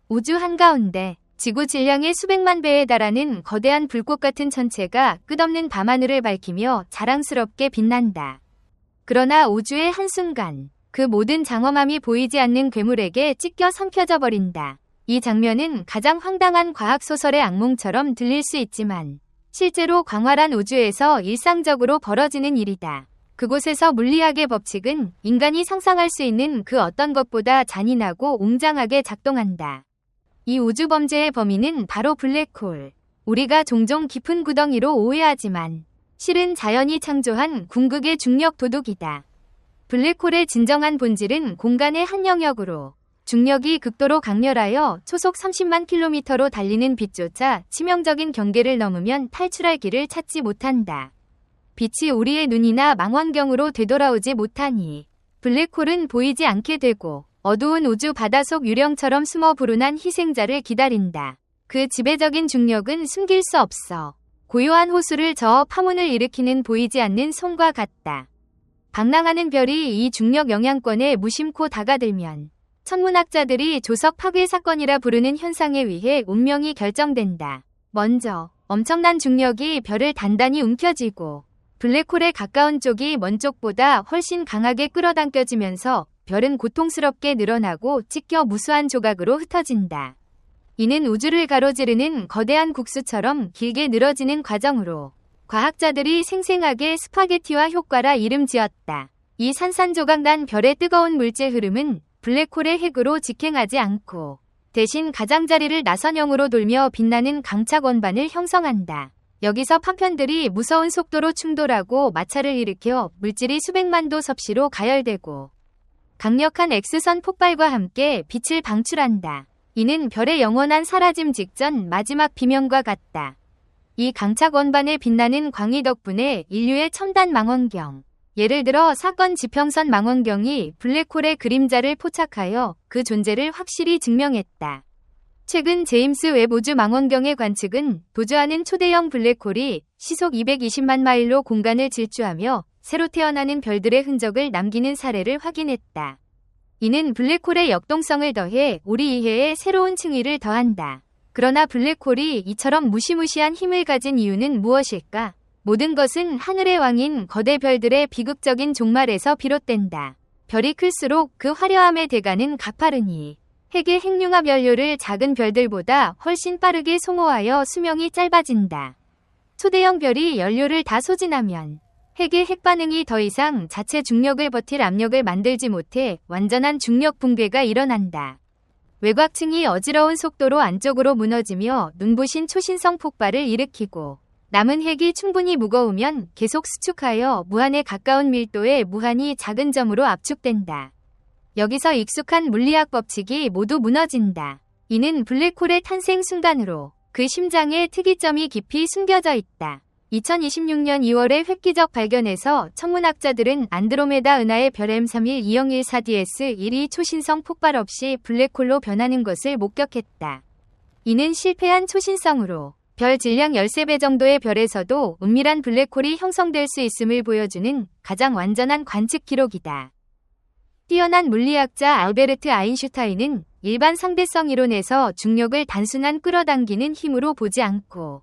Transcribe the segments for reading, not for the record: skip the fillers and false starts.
우주 한가운데 지구 질량의 수백만 배에 달하는 거대한 불꽃 같은 천체가 끝없는 밤하늘을 밝히며 자랑스럽게 빛난다. 그러나 우주의 한순간 그 모든 장엄함이 보이지 않는 괴물에게 찢겨 삼켜져 버린다. 이 장면은 가장 황당한 과학소설의 악몽처럼 들릴 수 있지만 실제로 광활한 우주에서 일상적으로 벌어지는 일이다. 그곳에서 물리학의 법칙은 인간이 상상할 수 있는 그 어떤 것보다 잔인하고 웅장하게 작동한다. 이 우주 범죄의 범인은 바로 블랙홀. 우리가 종종 깊은 구덩이로 오해하지만 실은 자연이 창조한 궁극의 중력 도둑이다. 블랙홀의 진정한 본질은 공간의 한 영역으로 중력이 극도로 강렬하여 초속 30만 킬로미터로 달리는 빛조차 치명적인 경계를 넘으면 탈출할 길을 찾지 못한다. 빛이 우리의 눈이나 망원경으로 되돌아오지 못하니 블랙홀은 보이지 않게 되고 어두운 우주 바다속 유령처럼 숨어 불운한 희생자를 기다린다. 그 지배적인 중력은 숨길 수 없어 고요한 호수를 저어 파문을 일으키는 보이지 않는 손과 같다. 방랑하는 별이 이 중력 영향권에 무심코 다가들면 천문학자들이 조석 파괴 사건이라 부르는 현상에 의해 운명이 결정된다. 먼저 엄청난 중력이 별을 단단히 움켜쥐고 블랙홀에 가까운 쪽이 먼 쪽보다 훨씬 강하게 끌어당겨지면서 별은 고통스럽게 늘어나고 찢겨 무수한 조각으로 흩어진다. 이는 우주를 가로지르는 거대한 국수처럼 길게 늘어지는 과정으로 과학자들이 생생하게 스파게티와 효과라 이름 지었다. 이 산산조각난 별의 뜨거운 물질 흐름은 블랙홀의 핵으로 직행하지 않고 대신 가장자리를 나선형으로 돌며 빛나는 강착 원반을 형성한다. 여기서 파편들이 무서운 속도로 충돌하고 마찰을 일으켜 물질이 수백만 도 섭씨로 가열되고 강력한 X선 폭발과 함께 빛을 방출한다. 이는 별의 영원한 사라짐 직전 마지막 비명과 같다. 이 강착 원반에 빛나는 광이 덕분에 인류의 첨단 망원경, 예를 들어 사건 지평선 망원경이 블랙홀의 그림자를 포착하여 그 존재를 확실히 증명했다. 최근 제임스 웹 우주 망원경의 관측은 도주하는 초대형 블랙홀이 시속 220만 마일로 공간을 질주하며 새로 태어나는 별들의 흔적을 남기는 사례를 확인했다. 이는 블랙홀의 역동성을 더해 우리 이해에 새로운 층위를 더한다. 그러나 블랙홀이 이처럼 무시무시한 힘을 가진 이유는 무엇일까? 모든 것은 하늘의 왕인 거대 별들의 비극적인 종말에서 비롯된다. 별이 클수록 그 화려함의 대가는 가파르니 핵의 핵융합 연료를 작은 별들보다 훨씬 빠르게 소모하여 수명이 짧아진다. 초대형 별이 연료를 다 소진하면 핵의 핵반응이 더 이상 자체 중력을 버틸 압력을 만들지 못해 완전한 중력 붕괴가 일어난다. 외곽층이 어지러운 속도로 안쪽으로 무너지며 눈부신 초신성 폭발을 일으키고 남은 핵이 충분히 무거우면 계속 수축하여 무한에 가까운 밀도의 무한히 작은 점으로 압축된다. 여기서 익숙한 물리학 법칙이 모두 무너진다. 이는 블랙홀의 탄생 순간으로 그 심장에 특이점이 깊이 숨겨져 있다. 2026년 2월의 획기적 발견에서 천문학자들은 안드로메다 은하의 별 M3120114DS1이 초신성 폭발 없이 블랙홀로 변하는 것을 목격했다. 이는 실패한 초신성으로 별 질량 13배 정도의 별에서도 은밀한 블랙홀이 형성될 수 있음을 보여주는 가장 완전한 관측 기록이다. 뛰어난 물리학자 알베르트 아인슈타인은 일반 상대성 이론에서 중력을 단순한 끌어당기는 힘으로 보지 않고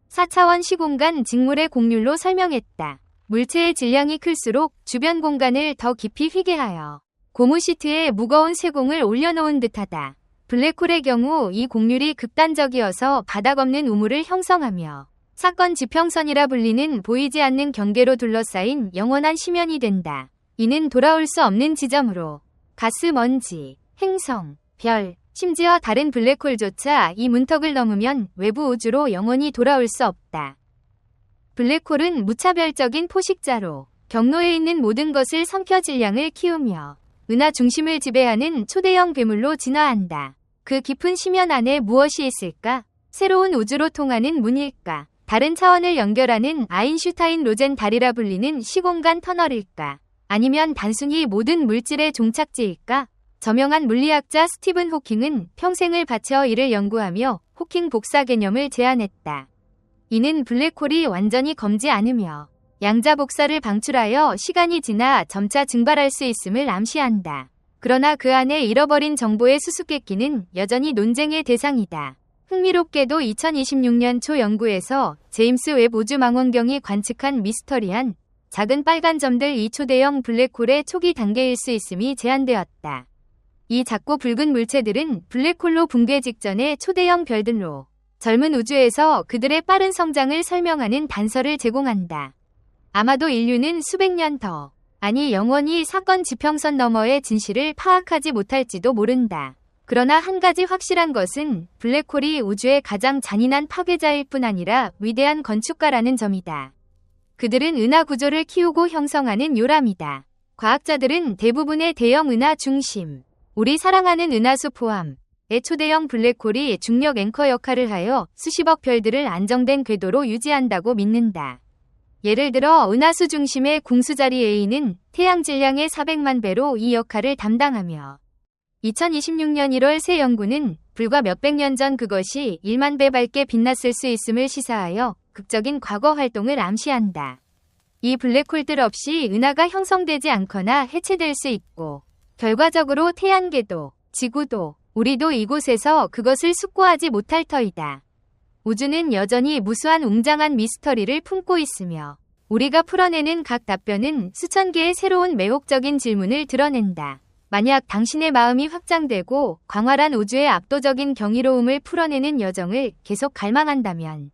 4차원 시공간 직물의 곡률로 설명했다. 물체의 질량이 클수록 주변 공간을 더 깊이 휘게 하여 고무 시트에 무거운 쇠공을 올려놓은 듯하다. 블랙홀의 경우 이 곡률이 극단적이어서 바닥 없는 우물을 형성하며 사건 지평선이라 불리는 보이지 않는 경계로 둘러싸인 영원한 심연이 된다. 이는 돌아올 수 없는 지점으로 가스, 먼지, 행성, 별, 심지어 다른 블랙홀조차 이 문턱을 넘으면 외부 우주로 영원히 돌아올 수 없다. 블랙홀은 무차별적인 포식자로 경로에 있는 모든 것을 삼켜 질량을 키우며 은하 중심을 지배하는 초대형 괴물로 진화한다. 그 깊은 심연 안에 무엇이 있을까? 새로운 우주로 통하는 문일까? 다른 차원을 연결하는 아인슈타인 로젠 다리라 불리는 시공간 터널일까? 아니면 단순히 모든 물질의 종착지일까? 저명한 물리학자 스티븐 호킹은 평생을 바쳐 이를 연구하며 호킹 복사 개념을 제안했다. 이는 블랙홀이 완전히 검지 않으며 양자 복사를 방출하여 시간이 지나 점차 증발할 수 있음을 암시한다. 그러나 그 안에 잃어버린 정보의 수수께끼는 여전히 논쟁의 대상이다. 흥미롭게도 2026년 초 연구에서 제임스 웹 우주망원경이 관측한 미스터리한 작은 빨간 점들 이 초대형 블랙홀의 초기 단계일 수 있음이 제안되었다. 이 작고 붉은 물체들은 블랙홀로 붕괴 직전의 초대형 별들로 젊은 우주에서 그들의 빠른 성장을 설명하는 단서를 제공한다. 아마도 인류는 수백 년 더, 아니 영원히 사건 지평선 너머의 진실을 파악하지 못할지도 모른다. 그러나 한 가지 확실한 것은 블랙홀이 우주의 가장 잔인한 파괴자일 뿐 아니라 위대한 건축가라는 점이다. 그들은 은하 구조를 키우고 형성하는 요람이다. 과학자들은 대부분의 대형 은하 중심, 우리 사랑하는 은하수 포함의 초대형 블랙홀이 중력 앵커 역할을 하여 수십억 별들을 안정된 궤도로 유지한다고 믿는다. 예를 들어 은하수 중심의 궁수자리 A는 태양 질량의 400만 배로 이 역할을 담당하며 2026년 1월 새 연구는 불과 몇백 년 전 그것이 1만 배 밝게 빛났을 수 있음을 시사하여 극적인 과거 활동을 암시한다. 이 블랙홀들 없이 은하가 형성되지 않거나 해체될 수 있고 결과적으로 태양계도, 지구도, 우리도 이곳에서 그것을 숙고하지 못할 터이다. 우주는 여전히 무수한 웅장한 미스터리를 품고 있으며 우리가 풀어내는 각 답변은 수천 개의 새로운 매혹적인 질문을 드러낸다. 만약 당신의 마음이 확장되고 광활한 우주의 압도적인 경이로움을 풀어내는 여정을 계속 갈망한다면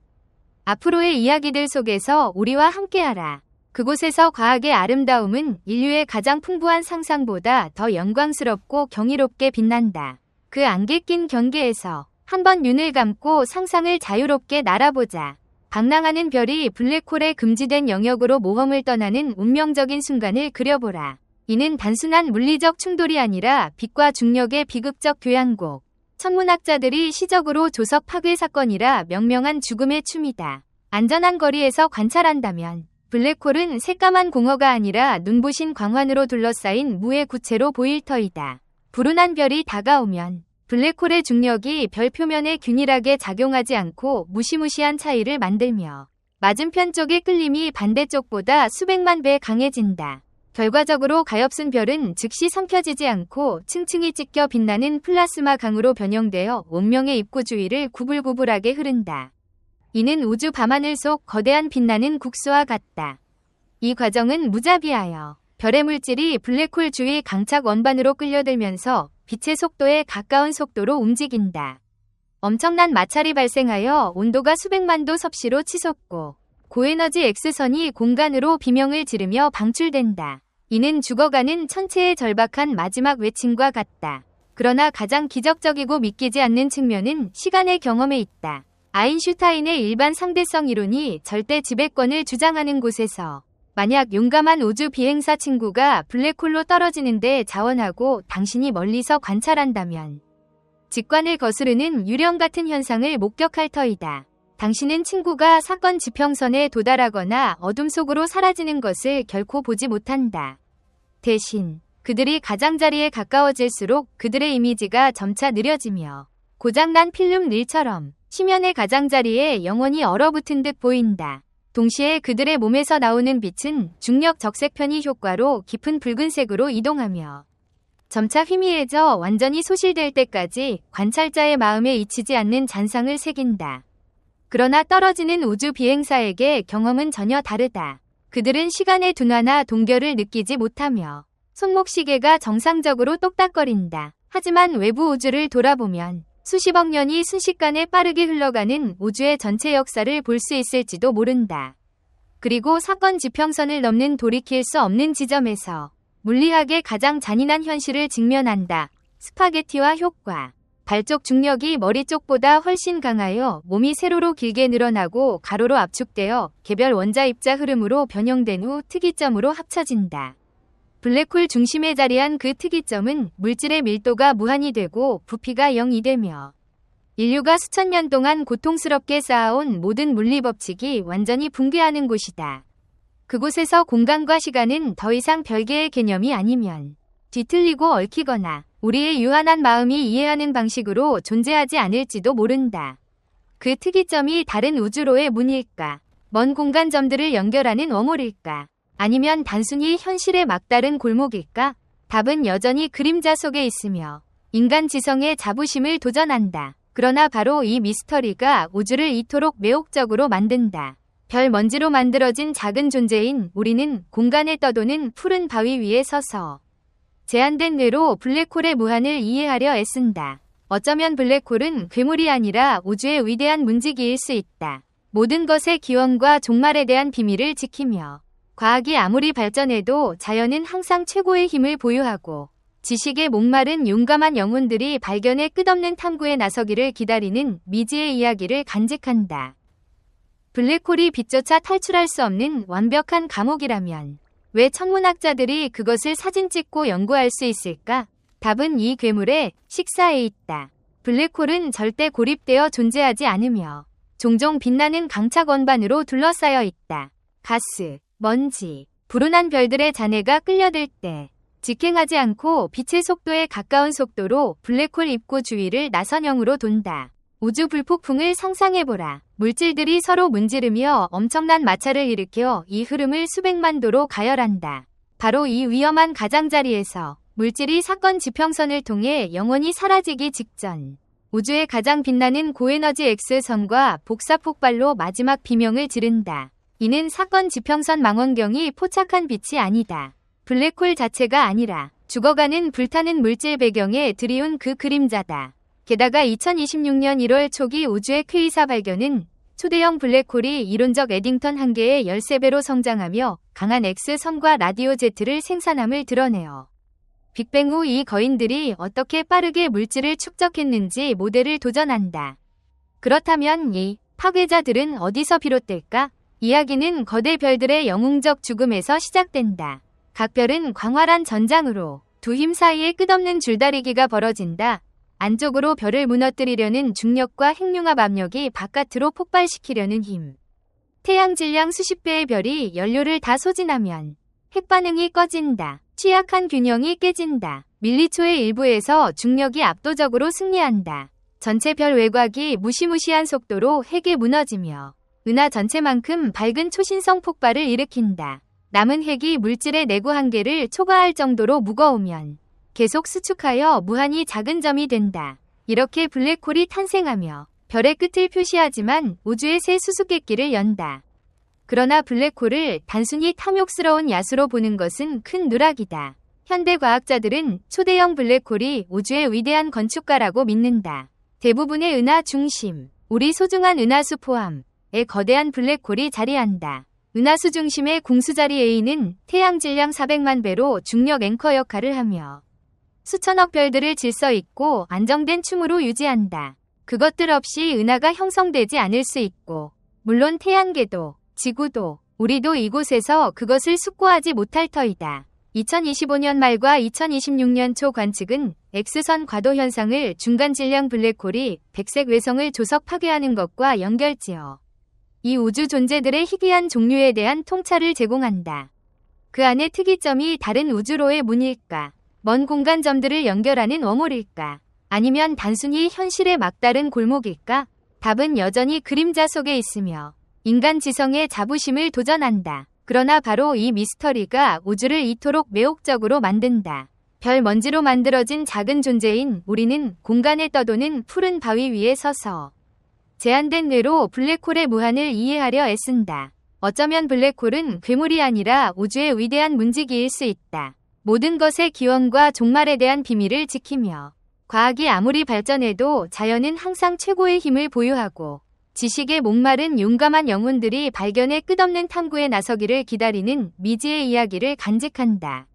앞으로의 이야기들 속에서 우리와 함께하라. 그곳에서 과학의 아름다움은 인류의 가장 풍부한 상상보다 더 영광스럽고 경이롭게 빛난다. 그 안개 낀 경계에서 한번 눈을 감고 상상을 자유롭게 날아보자. 방랑하는 별이 블랙홀의 금지된 영역으로 모험을 떠나는 운명적인 순간을 그려보라. 이는 단순한 물리적 충돌이 아니라 빛과 중력의 비극적 교향곡. 천문학자들이 시적으로 조석 파괴 사건이라 명명한 죽음의 춤이다. 안전한 거리에서 관찰한다면 블랙홀은 새까만 공허가 아니라 눈부신 광환으로 둘러싸인 무의 구체로 보일 터이다. 불운한 별이 다가오면 블랙홀의 중력이 별 표면에 균일하게 작용하지 않고 무시무시한 차이를 만들며 맞은편 쪽의 끌림이 반대쪽보다 수백만 배 강해진다. 결과적으로 가엾은 별은 즉시 삼켜지지 않고 층층이 찢겨 빛나는 플라스마 강으로 변형되어 운명의 입구 주위를 구불구불하게 흐른다. 이는 우주 밤하늘 속 거대한 빛나는 국수와 같다. 이 과정은 무자비하여 별의 물질이 블랙홀 주위 강착 원반으로 끌려들면서 빛의 속도에 가까운 속도로 움직인다. 엄청난 마찰이 발생하여 온도가 수백만 도 섭씨로 치솟고 고에너지 X선이 공간으로 비명을 지르며 방출된다. 이는 죽어가는 천체의 절박한 마지막 외침과 같다. 그러나 가장 기적적이고 믿기지 않는 측면은 시간의 경험에 있다. 아인슈타인의 일반 상대성 이론이 절대 지배권을 주장하는 곳에서 만약 용감한 우주 비행사 친구가 블랙홀로 떨어지는데 자원하고 당신이 멀리서 관찰한다면 직관을 거스르는 유령 같은 현상을 목격할 터이다. 당신은 친구가 사건 지평선에 도달하거나 어둠 속으로 사라지는 것을 결코 보지 못한다. 대신 그들이 가장자리에 가까워질수록 그들의 이미지가 점차 느려지며 고장난 필름 릴처럼 심연의 가장자리에 영원히 얼어붙은 듯 보인다. 동시에 그들의 몸에서 나오는 빛은 중력 적색 편의 효과로 깊은 붉은색으로 이동하며 점차 희미해져 완전히 소실될 때까지 관찰자의 마음에 잊히지 않는 잔상을 새긴다. 그러나 떨어지는 우주 비행사에게 경험은 전혀 다르다. 그들은 시간의 둔화나 동결을 느끼지 못하며 손목시계가 정상적으로 똑딱거린다. 하지만 외부 우주를 돌아보면 수십억 년이 순식간에 빠르게 흘러가는 우주의 전체 역사를 볼 수 있을지도 모른다. 그리고 사건 지평선을 넘는 돌이킬 수 없는 지점에서 물리학의 가장 잔인한 현실을 직면한다. 스파게티와 효과. 발쪽 중력이 머리 쪽보다 훨씬 강하여 몸이 세로로 길게 늘어나고 가로로 압축되어 개별 원자 입자 흐름으로 변형된 후 특이점으로 합쳐진다. 블랙홀 중심에 자리한 그 특이점은 물질의 밀도가 무한이 되고 부피가 0이 되며 인류가 수천 년 동안 고통스럽게 쌓아온 모든 물리 법칙이 완전히 붕괴하는 곳이다. 그곳에서 공간과 시간은 더 이상 별개의 개념이 아니면 뒤틀리고 얽히거나 우리의 유한한 마음이 이해하는 방식으로 존재하지 않을지도 모른다. 그 특이점이 다른 우주로의 문일까? 먼 공간점들을 연결하는 워홀일까? 아니면 단순히 현실의 막다른 골목일까? 답은 여전히 그림자 속에 있으며 인간 지성의 자부심을 도전한다. 그러나 바로 이 미스터리가 우주를 이토록 매혹적으로 만든다. 별 먼지로 만들어진 작은 존재인 우리는 공간에 떠도는 푸른 바위 위에 서서 제한된 뇌로 블랙홀의 무한을 이해하려 애쓴다. 어쩌면 블랙홀은 괴물이 아니라 우주의 위대한 문지기일 수 있다. 모든 것의 기원과 종말에 대한 비밀을 지키며 과학이 아무리 발전해도 자연은 항상 최고의 힘을 보유하고 지식에 목마른 용감한 영혼들이 발견의 끝없는 탐구에 나서기를 기다리는 미지의 이야기를 간직한다. 블랙홀이 빛조차 탈출할 수 없는 완벽한 감옥이라면 왜 천문학자들이 그것을 사진 찍고 연구할 수 있을까? 답은 이 괴물의 식사에 있다. 블랙홀은 절대 고립되어 존재하지 않으며 종종 빛나는 강착 원반으로 둘러싸여 있다. 가스, 먼지, 불운한 별들의 잔해가 끌려들 때 직행하지 않고 빛의 속도에 가까운 속도로 블랙홀 입구 주위를 나선형으로 돈다. 우주 불폭풍을 상상해보라. 물질들이 서로 문지르며 엄청난 마찰을 일으켜 이 흐름을 수백만 도로 가열한다. 바로 이 위험한 가장자리에서 물질이 사건 지평선을 통해 영원히 사라지기 직전 우주의 가장 빛나는 고에너지 X선과 복사폭발로 마지막 비명을 지른다. 이는 사건 지평선 망원경이 포착한 빛이 아니다. 블랙홀 자체가 아니라 죽어가는 불타는 물질 배경에 드리운 그 그림자다. 게다가 2026년 1월 초기 우주의 퀘이사 발견은 초대형 블랙홀이 이론적 에딩턴 한계의 13배로 성장하며 강한 X선과 라디오 제트를 생산함을 드러내어 빅뱅 후 이 거인들이 어떻게 빠르게 물질을 축적했는지 모델을 도전한다. 그렇다면 이 파괴자들은 어디서 비롯될까? 이야기는 거대 별들의 영웅적 죽음에서 시작된다. 각 별은 광활한 전장으로 두 힘 사이에 끝없는 줄다리기가 벌어진다. 안쪽으로 별을 무너뜨리려는 중력과 핵융합 압력이 바깥으로 폭발시키려는 힘. 태양 질량 수십 배의 별이 연료를 다 소진하면 핵반응이 꺼진다. 취약한 균형이 깨진다. 밀리초의 일부에서 중력이 압도적으로 승리한다. 전체 별 외곽이 무시무시한 속도로 핵에 무너지며 은하 전체만큼 밝은 초신성 폭발을 일으킨다. 남은 핵이 물질의 내구 한계를 초과할 정도로 무거우면 계속 수축하여 무한히 작은 점이 된다. 이렇게 블랙홀이 탄생하며 별의 끝을 표시하지만 우주의 새 수수께끼를 연다. 그러나 블랙홀을 단순히 탐욕스러운 야수로 보는 것은 큰 누락이다. 현대 과학자들은 초대형 블랙홀이 우주의 위대한 건축가라고 믿는다. 대부분의 은하 중심, 우리 소중한 은하수 포함의 거대한 블랙홀이 자리한다. 은하수 중심의 궁수자리 A는 태양 질량 400만 배로 중력 앵커 역할을 하며 수천억 별들을 질서 있고 안정된 춤으로 유지한다. 그것들 없이 은하가 형성되지 않을 수 있고 물론 태양계도 지구도 우리도 이곳에서 그것을 숙고하지 못할 터이다. 2025년 말과 2026년 초 관측은 X선 과도 현상을 중간 질량 블랙홀이 백색 외성을 조석 파괴하는 것과 연결지어 이 우주 존재들의 희귀한 종류에 대한 통찰을 제공한다. 그 안의 특이점이 다른 우주로의 문일까? 먼 공간 점들을 연결하는 워몰일까? 아니면 단순히 현실의 막다른 골목일까? 답은 여전히 그림자 속에 있으며 인간 지성의 자부심을 도전한다. 그러나 바로 이 미스터리가 우주를 이토록 매혹적으로 만든다. 별 먼지로 만들어진 작은 존재인 우리는 공간에 떠도는 푸른 바위 위에 서서 제한된 뇌로 블랙홀의 무한을 이해하려 애쓴다. 어쩌면 블랙홀은 괴물이 아니라 우주의 위대한 문지기일 수 있다. 모든 것의 기원과 종말에 대한 비밀을 지키며 과학이 아무리 발전해도 자연은 항상 최고의 힘을 보유하고 지식에 목마른 용감한 영혼들이 발견의 끝없는 탐구에 나서기를 기다리는 미지의 이야기를 간직한다.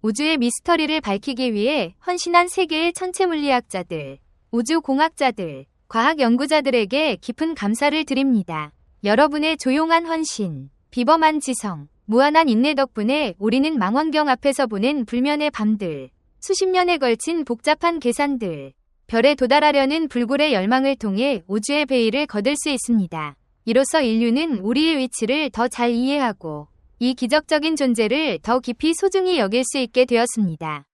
우주의 미스터리를 밝히기 위해 헌신한 세계의 천체물리학자들, 우주공학자들, 과학 연구자들에게 깊은 감사를 드립니다. 여러분의 조용한 헌신, 비범한 지성, 무한한 인내 덕분에 우리는 망원경 앞에서 보낸 불면의 밤들, 수십 년에 걸친 복잡한 계산들, 별에 도달하려는 불굴의 열망을 통해 우주의 베일을 거둘 수 있습니다. 이로써 인류는 우리의 위치를 더 잘 이해하고 이 기적적인 존재를 더 깊이 소중히 여길 수 있게 되었습니다.